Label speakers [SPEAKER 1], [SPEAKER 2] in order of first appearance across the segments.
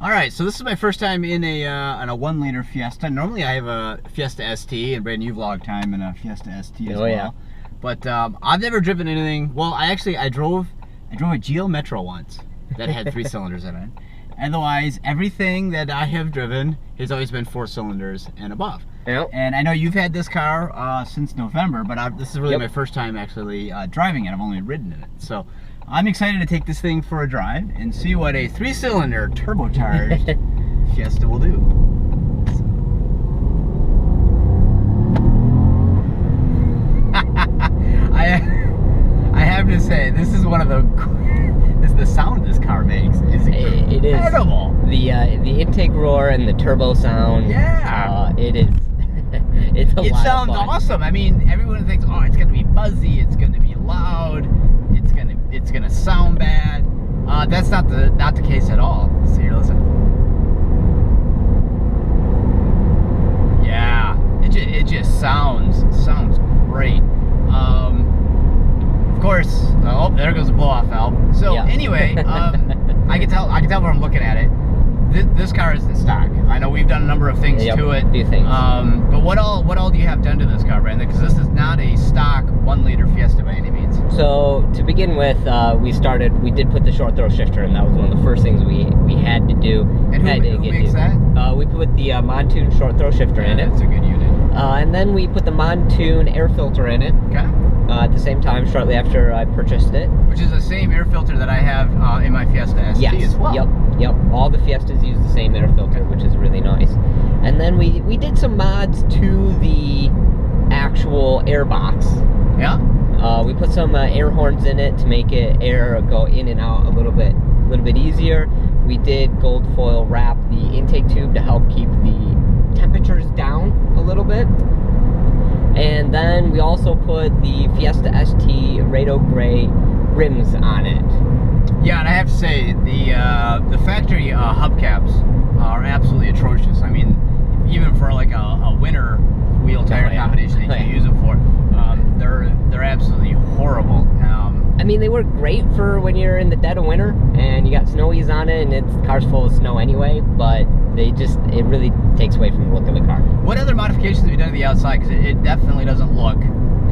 [SPEAKER 1] All right, so this is my first time in a 1-liter Fiesta. Normally I have a Fiesta ST, and Brandon, you vlog time in a Fiesta ST as well. Yeah. But I've never driven anything. Well, I drove a Geo Metro once that had 3 cylinders in it. Otherwise, everything that I have driven has always been 4 cylinders and above.
[SPEAKER 2] Yep.
[SPEAKER 1] And I know you've had this car since November, but this is really my first time actually driving it. I've only ridden in it. So I'm excited to take this thing for a drive and see what a 3-cylinder turbocharged Fiesta will do. I have to say, this is one of the sound this car makes is incredible.
[SPEAKER 2] The intake roar and the turbo sound.
[SPEAKER 1] Yeah.
[SPEAKER 2] It is. It
[SPEAKER 1] sounds awesome. I mean, everyone thinks, oh, it's gonna be buzzy, it's gonna be loud, it's gonna sound bad. That's not the case at all. So here, listen. Yeah, it just sounds great. Of course. Oh, there goes the blow-off valve. So anyway, I can tell where I'm looking at it. This car isn't stock. I know we've done a number of things to it.
[SPEAKER 2] A few things.
[SPEAKER 1] But what all do you have done to this car, Brandon? Because this is not a stock 1-liter Fiesta by any means.
[SPEAKER 2] So to begin with, we did put the short throw shifter in. That was one of the first things we had to do.
[SPEAKER 1] And who makes that?
[SPEAKER 2] We put the Mountune short throw shifter in it.
[SPEAKER 1] That's a good unit.
[SPEAKER 2] And then we put the Mountune air filter in it.
[SPEAKER 1] Okay.
[SPEAKER 2] At the same time, shortly after I purchased it.
[SPEAKER 1] Which is the same air filter that I have in my Fiesta ST as well.
[SPEAKER 2] Yep. All the Fiestas use the same air filter, which is really nice. And then we did some mods to the actual air box.
[SPEAKER 1] Yeah.
[SPEAKER 2] We put some air horns in it to make air go in and out a little bit easier. We did gold foil wrap the intake tube to help keep the temperatures down a little bit. And then we also put the Fiesta ST Rado Gray rims on it.
[SPEAKER 1] Yeah, and I have to say, the factory hubcaps are absolutely atrocious. I mean, even for like a winter wheel tire combination that you use them for, they're absolutely horrible.
[SPEAKER 2] I mean, they work great for when you're in the dead of winter and you got snowies on it and the car's full of snow anyway, but it really takes away from the look of the car.
[SPEAKER 1] What other modifications have you done to the outside? Because it definitely doesn't look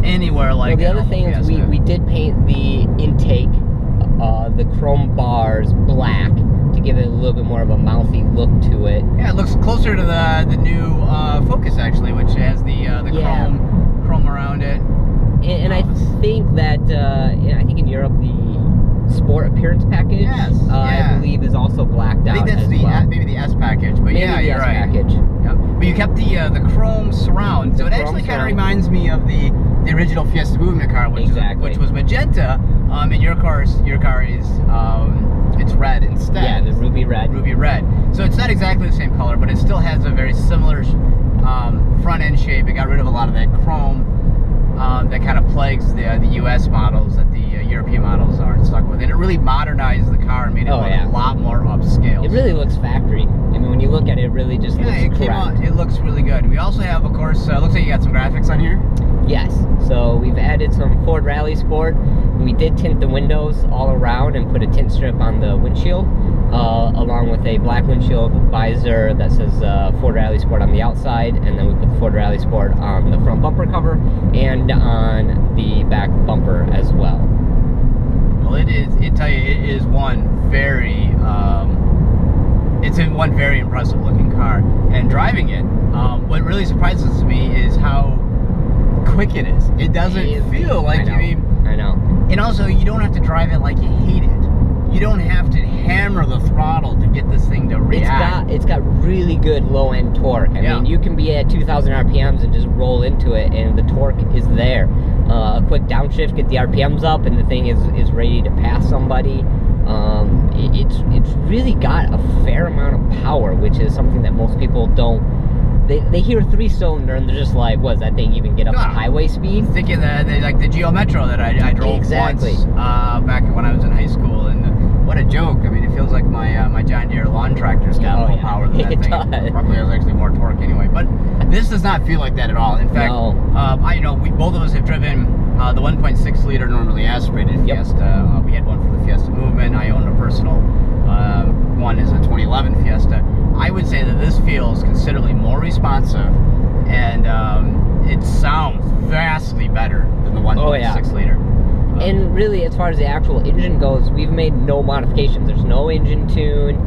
[SPEAKER 1] anywhere like
[SPEAKER 2] the other thing is we did paint the intake, the chrome bars black to give it a little bit more of a mouthy look to it.
[SPEAKER 1] Yeah, it looks closer to the new Focus actually, which has the chrome around it.
[SPEAKER 2] And I think that I think in Europe the Sport Appearance package, I believe, is also blacked out.
[SPEAKER 1] I think that's maybe the S package, but
[SPEAKER 2] maybe
[SPEAKER 1] you're right.
[SPEAKER 2] Package.
[SPEAKER 1] Yep. But you kept the chrome surround, so it actually kind of reminds me of the original Fiesta Movement car, which was magenta. And your car is it's red instead.
[SPEAKER 2] Yeah, the ruby red.
[SPEAKER 1] Ruby red. So it's not exactly the same color, but it still has a very similar front end shape. It got rid of a lot of that chrome that kind of plagues the US models that the European models aren't stuck with. And it really modernized the car and made it look a lot more upscale.
[SPEAKER 2] It really looks factory. I mean, when you look at it, it really just looks correct.
[SPEAKER 1] It looks really good. We also have, of course, looks like you got some graphics on here.
[SPEAKER 2] Yes. So we've added some FordRallyeSport. We did tint the windows all around and put a tint strip on the windshield, along with a black windshield visor that says FordRallyeSport on the outside, and then we put the FordRallyeSport on the front bumper cover and on the back bumper as well.
[SPEAKER 1] Well, it is one very impressive looking car, and driving it, what really surprises me is how quick it is. It doesn't feel like
[SPEAKER 2] I know.
[SPEAKER 1] And also, you don't have to drive it like you hate it. You don't have to hammer the throttle to get this thing to react.
[SPEAKER 2] It's got really good low-end torque. I mean, you can be at 2,000 RPMs and just roll into it, and the torque is there. A quick downshift, get the RPMs up, and the thing is ready to pass somebody. It's really got a fair amount of power, which is something that most people don't. They hear 3-cylinder and they're just like, what, does that thing even get up to highway speed?
[SPEAKER 1] Thinking that like the Geo Metro that I drove once back when I was in high school, and what a joke. I mean, it feels like my John Deere lawn tractor's got more power than that thing.
[SPEAKER 2] Does.
[SPEAKER 1] Probably has actually more torque anyway, but this does not feel like that at all. In fact, we both of us have driven the 1.6 liter normally aspirated Fiesta. We had one for the Fiesta Movement. I own a personal one is a 2011 Fiesta. I would say that this feels considerably more responsive, and it sounds vastly better than the 1.6 liter.
[SPEAKER 2] And really, as far as the actual engine goes, we've made no modifications. There's no engine tune,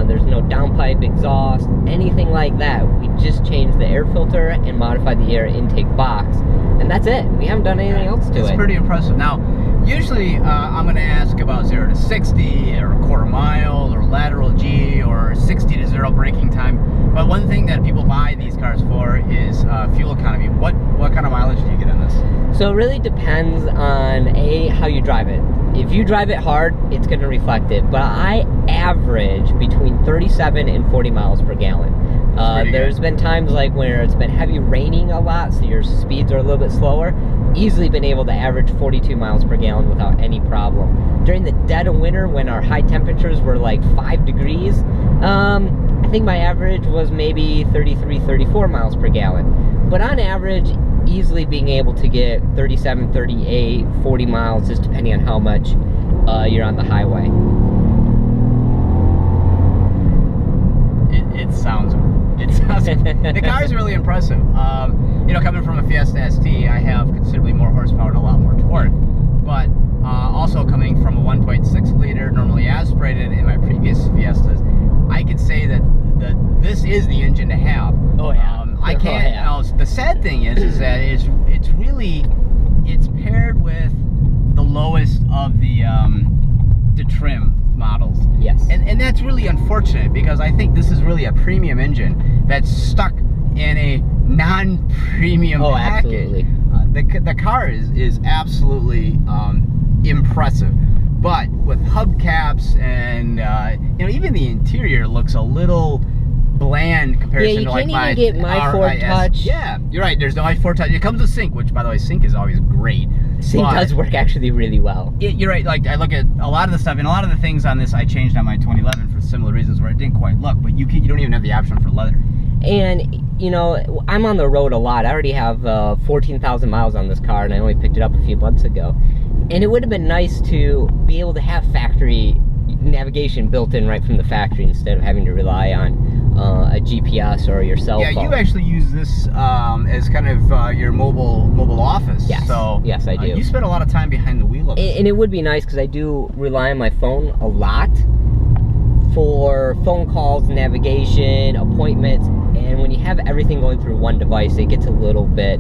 [SPEAKER 2] there's no downpipe, exhaust, anything like that. We just changed the air filter and modified the air intake box, and that's it. We haven't done anything else to it.
[SPEAKER 1] It's pretty impressive. Now, usually I'm going to ask about 0 to 60, or a quarter mile, or lateral G, or 60 to 0 braking time. But one thing that people buy these cars for is fuel economy. What kind of mileage do you get on this?
[SPEAKER 2] So it really depends on how you drive it. If you drive it hard, it's going to reflect it. But I average between 37 and 40 miles per gallon. There's been times like where it's been heavy raining a lot, so your speeds are a little bit slower. Easily been able to average 42 miles per gallon without any problem. During the dead of winter, when our high temperatures were like 5 degrees, I think my average was maybe 33, 34 miles per gallon. But on average, easily being able to get 37, 38, 40 miles, just depending on how much you're on the highway.
[SPEAKER 1] It sounds the car is really impressive. You know, coming from a Fiesta ST, I have considerably more horsepower and a lot more torque. But also coming from a 1.6 liter, normally aspirated in my previous Fiestas, I could say that this is the engine to have.
[SPEAKER 2] Oh yeah.
[SPEAKER 1] I can't. You know, the sad thing is that it's paired with the lowest of the trim models.
[SPEAKER 2] Yes.
[SPEAKER 1] And that's really unfortunate, because I think this is really a premium engine that's stuck in a non-premium package.
[SPEAKER 2] Absolutely.
[SPEAKER 1] The car is absolutely impressive, but with hubcaps and you know, even the interior looks a little bland comparison to like my
[SPEAKER 2] you can't even get my Ford Touch.
[SPEAKER 1] Yeah, you're right. There's no Ford Touch. It comes with sync, which, by the way, sync is always great.
[SPEAKER 2] Sync does work actually really well.
[SPEAKER 1] You're right. Like, I look at a lot of the stuff, and a lot of the things on this I changed on my 2011 for similar reasons where it didn't quite look. But you don't even have the option for leather.
[SPEAKER 2] And you know, I'm on the road a lot. I already have 14,000 miles on this car, and I only picked it up a few months ago. And it would have been nice to be able to have factory navigation built in right from the factory, instead of having to rely on a GPS or your cell phone.
[SPEAKER 1] Yeah, you actually use this as kind of your mobile office.
[SPEAKER 2] Yes.
[SPEAKER 1] So
[SPEAKER 2] yes, I do.
[SPEAKER 1] You spend a lot of time behind the wheel of this.
[SPEAKER 2] And it would be nice, because I do rely on my phone a lot for phone calls, navigation, appointments, and when you have everything going through one device, it gets a little bit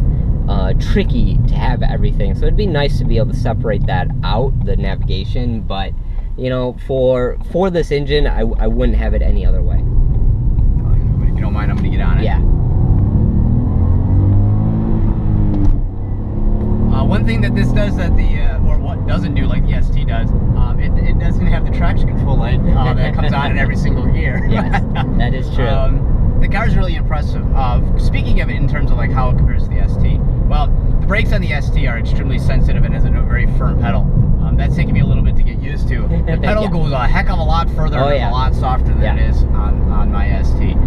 [SPEAKER 2] tricky to have everything. So it'd be nice to be able to separate that out, the navigation, but you know, for this engine, I wouldn't have it any other way.
[SPEAKER 1] But if you don't mind, I'm going to get on it.
[SPEAKER 2] Yeah.
[SPEAKER 1] One thing that this does that or what doesn't do like the ST does, it doesn't have the traction control light that comes on in every single gear.
[SPEAKER 2] Yes, that is true.
[SPEAKER 1] The car is really impressive. Speaking of it in terms of like how it compares to the ST, well, the brakes on the ST are extremely sensitive and has a very firm pedal. That's taking me a little bit to get used to. The pedal goes a heck of a lot further and a lot softer than it is on my ST.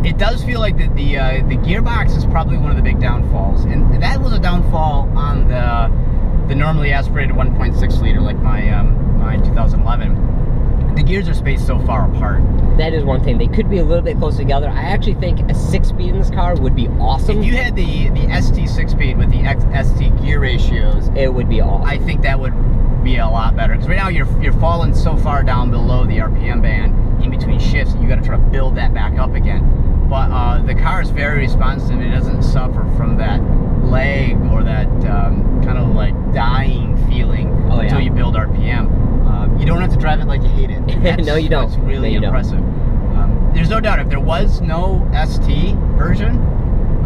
[SPEAKER 1] It does feel like the gearbox is probably one of the big downfalls, and that was a downfall on the normally aspirated 1.6 liter like my 2011. The gears are spaced so far apart.
[SPEAKER 2] That is one thing. They could be a little bit closer together. I actually think a 6-speed in this car would be awesome.
[SPEAKER 1] If you had the ST 6-speed with the ST gear ratios,
[SPEAKER 2] it would be awesome.
[SPEAKER 1] I think that would be a lot better, because right now you're falling so far down below the RPM band in between shifts, you got to try to build that back up again. But the car is very responsive. It doesn't suffer from that lag or that kind of like dying feeling until you build RPM. You don't have to drive it like you hate it.
[SPEAKER 2] No, you don't.
[SPEAKER 1] It's really impressive. There's no doubt, if there was no ST version,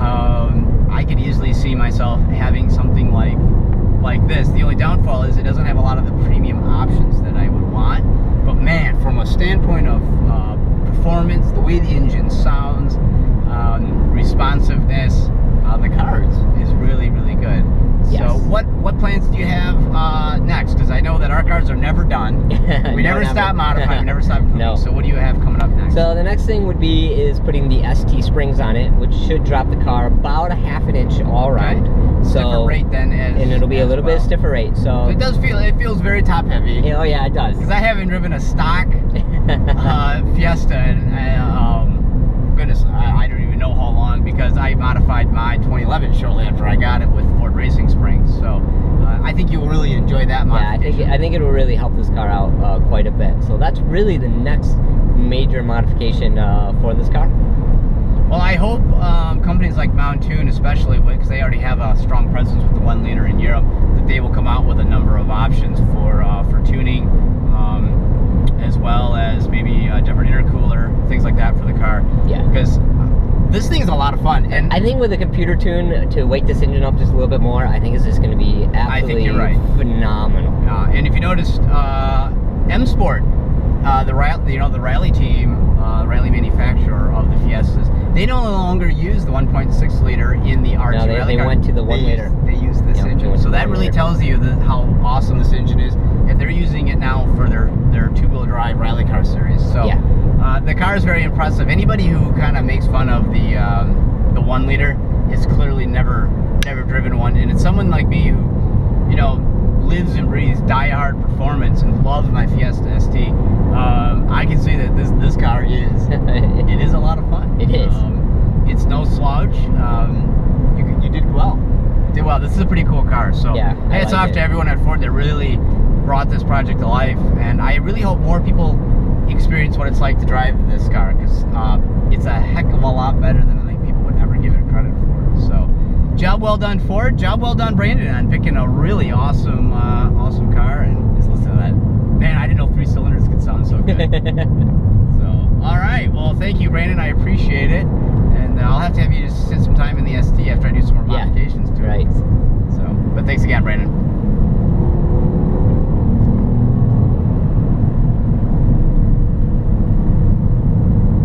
[SPEAKER 1] I could easily see myself having something like this. The only downfall is it doesn't have a lot of the premium options that I would want. But man, from a standpoint of performance, the way the engine sounds, responsiveness, the car is really, really good. Yes. So what plans do you have next? Because I know that our cars are never done. We never stop modifying, we never stop improving.
[SPEAKER 2] No.
[SPEAKER 1] So what do you have coming up next?
[SPEAKER 2] So the next thing would be putting the ST springs on it, which should drop the car about a ½ an inch all around. So
[SPEAKER 1] stiffer rate then,
[SPEAKER 2] and it'll be a little bit stiffer rate. So
[SPEAKER 1] it feels very top heavy.
[SPEAKER 2] Oh yeah, it does.
[SPEAKER 1] Because I haven't driven a stock Fiesta, and goodness, I don't even know how long, because I modified my 2011 shortly after I got it with Ford racing springs. So I think you'll really enjoy that modification.
[SPEAKER 2] Yeah, I think it will really help this car out quite a bit. So that's really the next major modification for this car.
[SPEAKER 1] Well, I hope companies like Mountune, especially because they already have a strong presence with the 1 liter in Europe, that they will come out with a number of options for tuning, as well as maybe a different intercooler, things like that for the car.
[SPEAKER 2] Yeah.
[SPEAKER 1] Because this thing is a lot of fun. And
[SPEAKER 2] I think with a computer tune to wake this engine up just a little bit more, I think it's just going to be absolutely phenomenal.
[SPEAKER 1] And if you noticed, M Sport, the Rally team, Rally manufacturer of the Fiestas, they no longer use the 1.6 liter in the RT Rally car.
[SPEAKER 2] They went to the 1 liter.
[SPEAKER 1] They use this engine. So that really tells you how awesome this engine is. If they're using it now for their two-wheel drive rally car series. So the car is very impressive. Anybody who kind of makes fun of the 1 liter is clearly never driven one. And it's someone like me who, you know, lives and breathes die-hard performance and loves my Fiesta ST. I can say that this car it is a lot of fun.
[SPEAKER 2] It is.
[SPEAKER 1] It's no slouch. You did well. You did well. This is a pretty cool car. So hats off to everyone at Ford that really brought this project to life. And I really hope more people experience what it's like to drive this car, because it's a heck of a lot better than I think people would ever give it credit for. So job well done, Ford. Job well done, Brandon, on picking a really awesome awesome car. And just listen to that. Man, I didn't know 3 cylinders could sound so good. So, all right. Well, thank you, Brandon. I appreciate it. And I'll have to have you just sit some time in the ST after I do some more modifications to it.
[SPEAKER 2] Right.
[SPEAKER 1] So, but thanks again, Brandon.